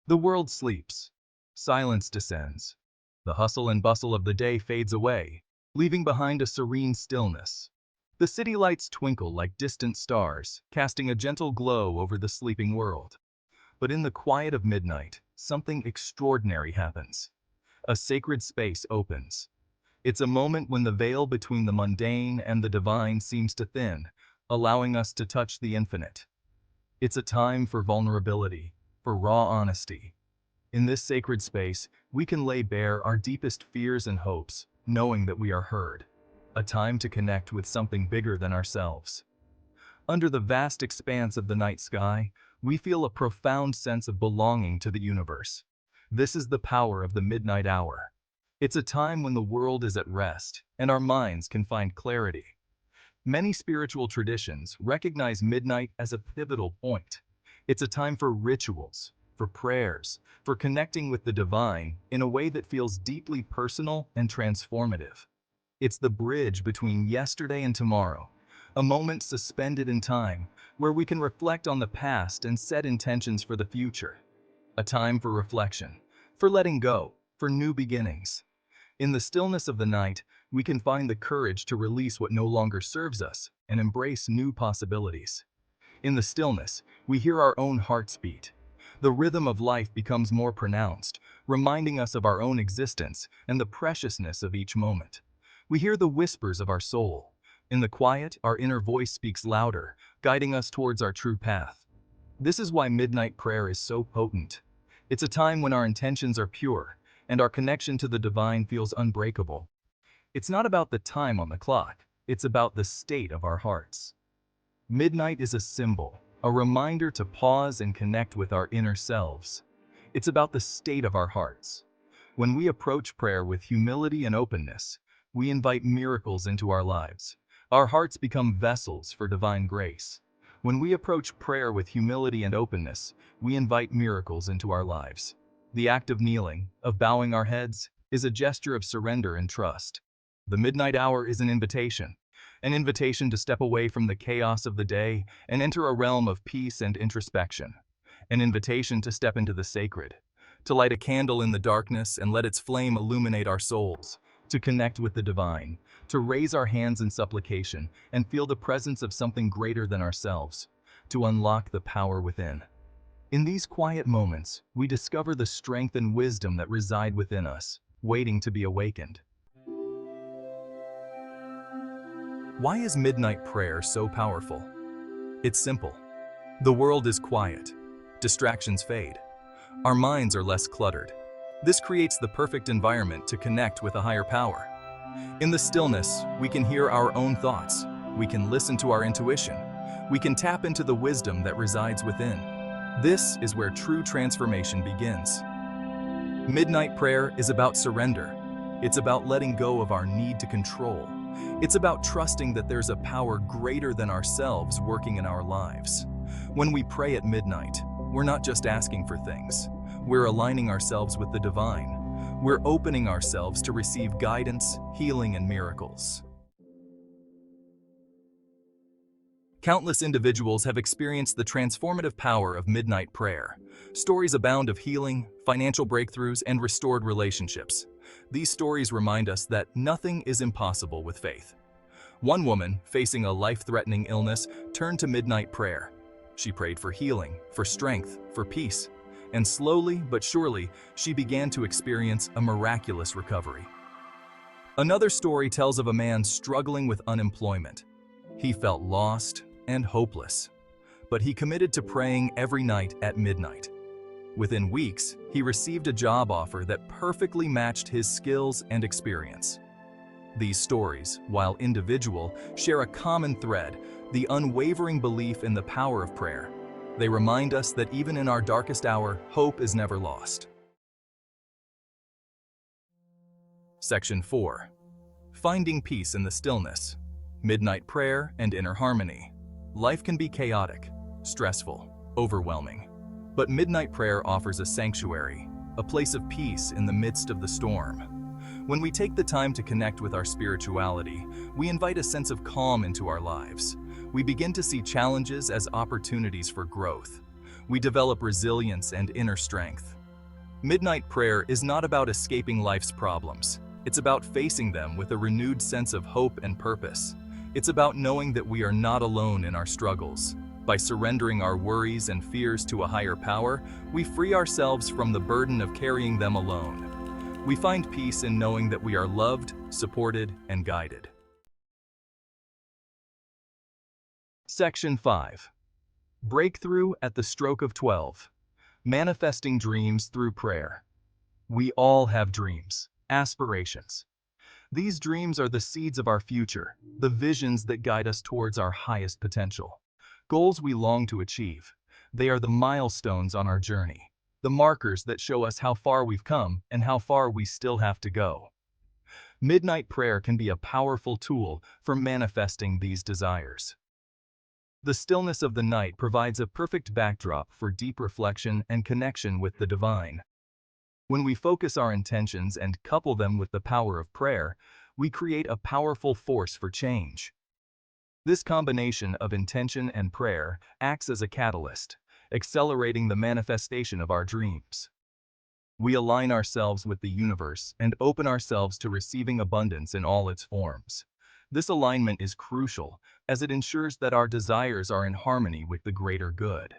The world sleeps. Silence descends. The hustle and bustle of the day fades away, leaving behind a serene stillness. The city lights twinkle like distant stars, casting a gentle glow over the sleeping world. But in the quiet of midnight, something extraordinary happens. A sacred space opens. It's a moment when the veil between the mundane and the divine seems to thin, allowing us to touch the infinite. It's a time for vulnerability, for raw honesty. In this sacred space, we can lay bare our deepest fears and hopes, knowing that we are heard. A time to connect with something bigger than ourselves. Under the vast expanse of the night sky, we feel a profound sense of belonging to the universe. This is the power of the midnight hour. It's a time when the world is at rest, and our minds can find clarity. Many spiritual traditions recognize midnight as a pivotal point. It's a time for rituals, for prayers, for connecting with the divine in a way that feels deeply personal and transformative. It's the bridge between yesterday and tomorrow, a moment suspended in time where we can reflect on the past and set intentions for the future. A time for reflection, for letting go, for new beginnings. In the stillness of the night, we can find the courage to release what no longer serves us and embrace new possibilities. In the stillness, we hear our own hearts beat. The rhythm of life becomes more pronounced, reminding us of our own existence and the preciousness of each moment. We hear the whispers of our soul. In the quiet, our inner voice speaks louder, guiding us towards our true path. This is why midnight prayer is so potent. It's a time when our intentions are pure, and our connection to the divine feels unbreakable. It's not about the time on the clock, it's about the state of our hearts. Midnight is a symbol, a reminder to pause and connect with our inner selves. It's about the state of our hearts. When we approach prayer with humility and openness, we invite miracles into our lives. Our hearts become vessels for divine grace. When we approach prayer with humility and openness, we invite miracles into our lives. The act of kneeling, of bowing our heads, is a gesture of surrender and trust. The midnight hour is an invitation to step away from the chaos of the day and enter a realm of peace and introspection. An invitation to step into the sacred, to light a candle in the darkness and let its flame illuminate our souls, to connect with the divine, to raise our hands in supplication and feel the presence of something greater than ourselves, to unlock the power within. In these quiet moments, we discover the strength and wisdom that reside within us, waiting to be awakened. Why is midnight prayer so powerful? It's simple. The world is quiet. Distractions fade. Our minds are less cluttered. This creates the perfect environment to connect with a higher power. In the stillness, we can hear our own thoughts. We can listen to our intuition. We can tap into the wisdom that resides within. This is where true transformation begins. Midnight prayer is about surrender. It's about letting go of our need to control. It's about trusting that there's a power greater than ourselves working in our lives. When we pray at midnight, we're not just asking for things. We're aligning ourselves with the divine. We're opening ourselves to receive guidance, healing, and miracles. Countless individuals have experienced the transformative power of midnight prayer. Stories abound of healing, financial breakthroughs, and restored relationships. These stories remind us that nothing is impossible with faith. One woman, facing a life-threatening illness, turned to midnight prayer. She prayed for healing, for strength, for peace. And slowly but surely, she began to experience a miraculous recovery. Another story tells of a man struggling with unemployment. He felt lost and hopeless, but he committed to praying every night at midnight. Within weeks, he received a job offer that perfectly matched his skills and experience. These stories, while individual, share a common thread: the unwavering belief in the power of prayer. They remind us that even in our darkest hour, hope is never lost. Section 4. Finding peace in the stillness. Midnight prayer and inner harmony. Life can be chaotic, stressful, overwhelming. But midnight prayer offers a sanctuary, a place of peace in the midst of the storm. When we take the time to connect with our spirituality, we invite a sense of calm into our lives. We begin to see challenges as opportunities for growth. We develop resilience and inner strength. Midnight prayer is not about escaping life's problems. It's about facing them with a renewed sense of hope and purpose. It's about knowing that we are not alone in our struggles. By surrendering our worries and fears to a higher power, we free ourselves from the burden of carrying them alone. We find peace in knowing that we are loved, supported, and guided. Section 5. Breakthrough at the stroke of 12. Manifesting dreams through prayer. We all have dreams, aspirations. These dreams are the seeds of our future, the visions that guide us towards our highest potential. Goals we long to achieve. They are the milestones on our journey, the markers that show us how far we've come and how far we still have to go. Midnight prayer can be a powerful tool for manifesting these desires. The stillness of the night provides a perfect backdrop for deep reflection and connection with the divine. When we focus our intentions and couple them with the power of prayer, we create a powerful force for change. This combination of intention and prayer acts as a catalyst, accelerating the manifestation of our dreams. We align ourselves with the universe and open ourselves to receiving abundance in all its forms. This alignment is crucial, as it ensures that our desires are in harmony with the greater good.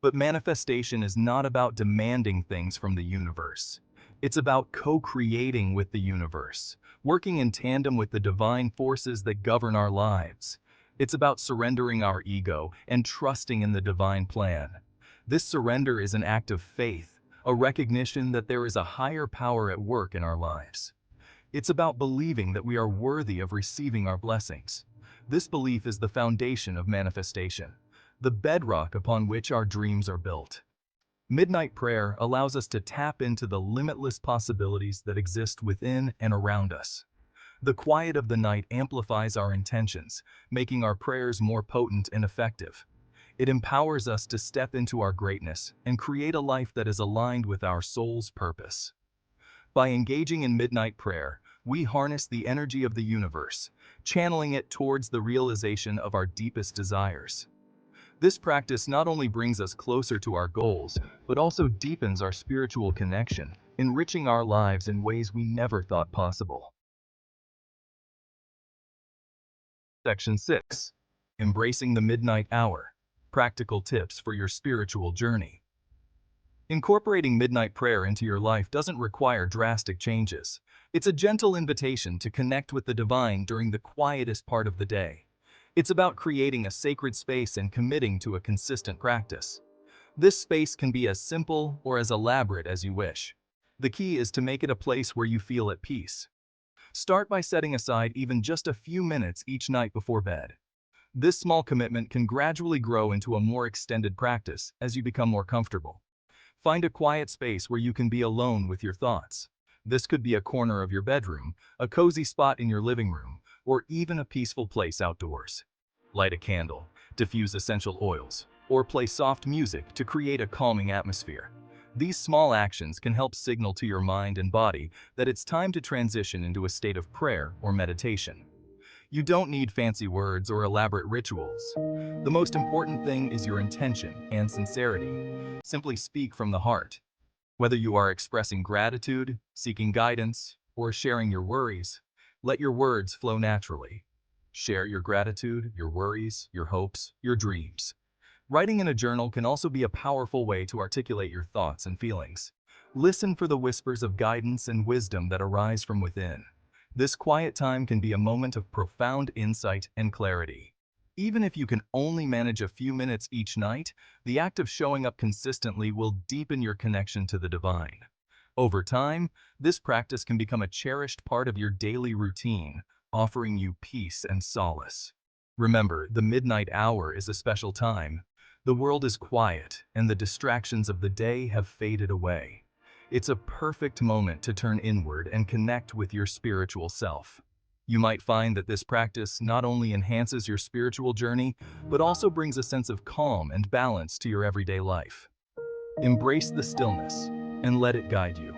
But manifestation is not about demanding things from the universe. It's about co-creating with the universe, working in tandem with the divine forces that govern our lives. It's about surrendering our ego and trusting in the divine plan. This surrender is an act of faith, a recognition that there is a higher power at work in our lives. It's about believing that we are worthy of receiving our blessings. This belief is the foundation of manifestation, the bedrock upon which our dreams are built. Midnight prayer allows us to tap into the limitless possibilities that exist within and around us. The quiet of the night amplifies our intentions, making our prayers more potent and effective. It empowers us to step into our greatness and create a life that is aligned with our soul's purpose. By engaging in midnight prayer, we harness the energy of the universe, channeling it towards the realization of our deepest desires. This practice not only brings us closer to our goals, but also deepens our spiritual connection, enriching our lives in ways we never thought possible. Section 6. Embracing the Midnight Hour. Practical tips for your spiritual journey. Incorporating midnight prayer into your life doesn't require drastic changes. It's a gentle invitation to connect with the divine during the quietest part of the day. It's about creating a sacred space and committing to a consistent practice. This space can be as simple or as elaborate as you wish. The key is to make it a place where you feel at peace. Start by setting aside even just a few minutes each night before bed. This small commitment can gradually grow into a more extended practice as you become more comfortable. Find a quiet space where you can be alone with your thoughts. This could be a corner of your bedroom, a cozy spot in your living room, or even a peaceful place outdoors. Light a candle, diffuse essential oils, or play soft music to create a calming atmosphere. These small actions can help signal to your mind and body that it's time to transition into a state of prayer or meditation. You don't need fancy words or elaborate rituals. The most important thing is your intention and sincerity. Simply speak from the heart. Whether you are expressing gratitude, seeking guidance, or sharing your worries, let your words flow naturally. Share your gratitude, your worries, your hopes, your dreams. Writing in a journal can also be a powerful way to articulate your thoughts and feelings. Listen for the whispers of guidance and wisdom that arise from within. This quiet time can be a moment of profound insight and clarity. Even if you can only manage a few minutes each night, the act of showing up consistently will deepen your connection to the divine. Over time, this practice can become a cherished part of your daily routine, offering you peace and solace. Remember, the midnight hour is a special time. The world is quiet, and the distractions of the day have faded away. It's a perfect moment to turn inward and connect with your spiritual self. You might find that this practice not only enhances your spiritual journey, but also brings a sense of calm and balance to your everyday life. Embrace the stillness and let it guide you.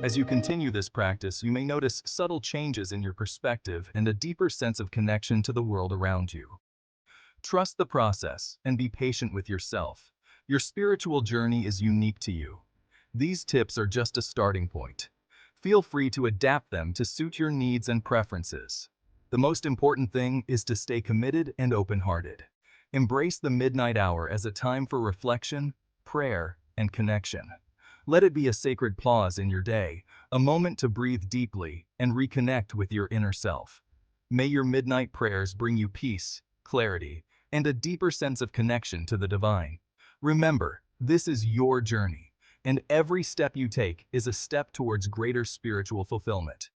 As you continue this practice, you may notice subtle changes in your perspective and a deeper sense of connection to the world around you. Trust the process and be patient with yourself. Your spiritual journey is unique to you. These tips are just a starting point. Feel free to adapt them to suit your needs and preferences. The most important thing is to stay committed and open-hearted. Embrace the midnight hour as a time for reflection, prayer, and connection. Let it be a sacred pause in your day, a moment to breathe deeply and reconnect with your inner self. May your midnight prayers bring you peace, clarity, and a deeper sense of connection to the divine. Remember, this is your journey, and every step you take is a step towards greater spiritual fulfillment.